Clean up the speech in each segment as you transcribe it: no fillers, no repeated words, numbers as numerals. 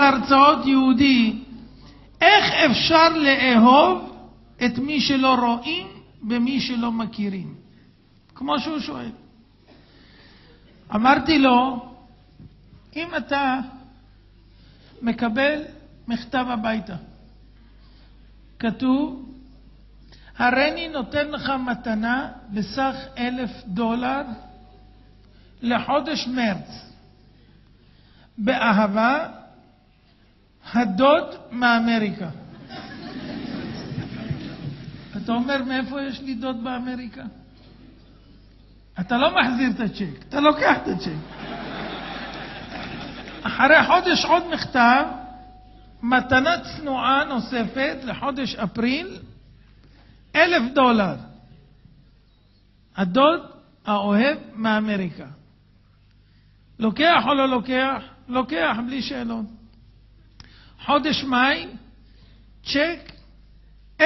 הרצאות יהודי, איך אפשר לאהוב את מי שלא רואים ומי שלא מכירים? כמו שהוא שואל. אמרתי לו, אם אתה מקבל מכתב הביתה, כתוב, הריני נותן לך מתנה בסך $1,000 לחודש מרץ. באהבה, הדוד מאמריקה. אתה אומר, מאיפה יש לי דוד באמריקה? אתה לא מחזיר את הצ'ק, אתה לוקח את הצ'ק. אחרי חודש עוד מכתב, מתנה צנועה נוספת לחודש אפריל, $1,000. הדוד האוהב מאמריקה. לוקח או לא לוקח? לוקח, בלי שאלות. חודש מאי, צ'ק, $1,500.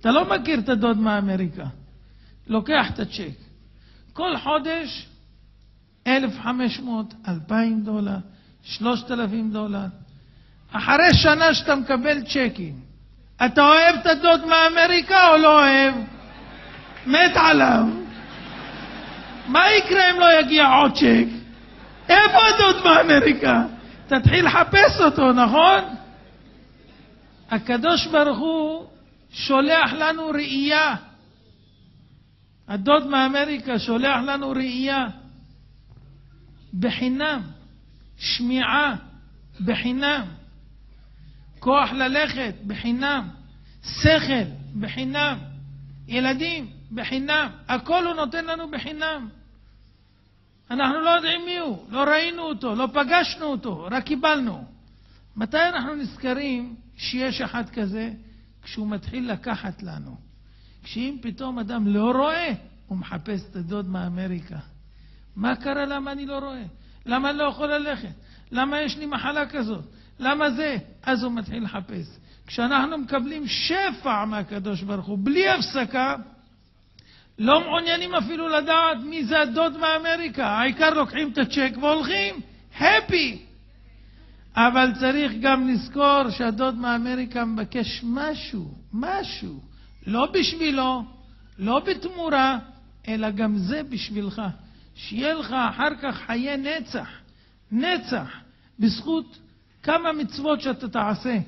אתה לא מכיר את הדוד מאמריקה. לוקח את הצ'ק. כל חודש, $1,500, $2,000, $3,000. אחרי שנה שאתה מקבל צ'קים, אתה אוהב את הדוד מאמריקה או לא אוהב? מת עליו. מה יקרה אם לא יגיע עוד צ'ק? איפה הדוד מאמריקה? תתחיל לחפש אותו, נכון? הקדוש ברוך הוא שולח לנו ראייה. הדוד מאמריקה שולח לנו ראייה. בחינם. שמיעה. בחינם. כוח ללכת. בחינם. שכל. בחינם. ילדים. בחינם. הכל הוא נותן לנו בחינם. אנחנו לא יודעים מי הוא. לא ראינו אותו. לא פגשנו אותו. רק קיבלנו. מתי אנחנו נזכרים שיש אחד כזה? כשהוא מתחיל לקחת לנו. כשאם פתאום אדם לא רואה, הוא מחפש את הדוד מאמריקה. מה קרה? למה אני לא רואה? למה אני לא יכול ללכת? למה יש לי מחלה כזאת? למה זה? אז הוא מתחיל לחפש. כשאנחנו מקבלים שפע מהקדוש ברוך הוא, בלי הפסקה, לא מעוניינים אפילו לדעת מי זה הדוד מאמריקה. העיקר לוקחים את הצ'ק והולכים. happy. אבל צריך גם לזכור שהדוד מאמריקה מבקש משהו. לא בשבילו, לא בתמורה, אלא גם זה בשבילך. שיהיה לך אחר כך חיי נצח, בזכות כמה מצוות שאתה תעשה,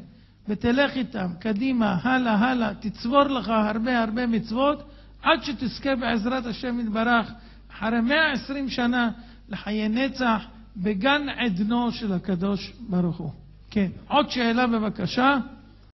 ותלך איתם קדימה, הלאה, תצבור לך הרבה מצוות, עד שתזכה בעזרת השם יתברך, אחרי 120 שנה לחיי נצח, בגן עדנו של הקדוש ברוך הוא. כן, עוד שאלה בבקשה.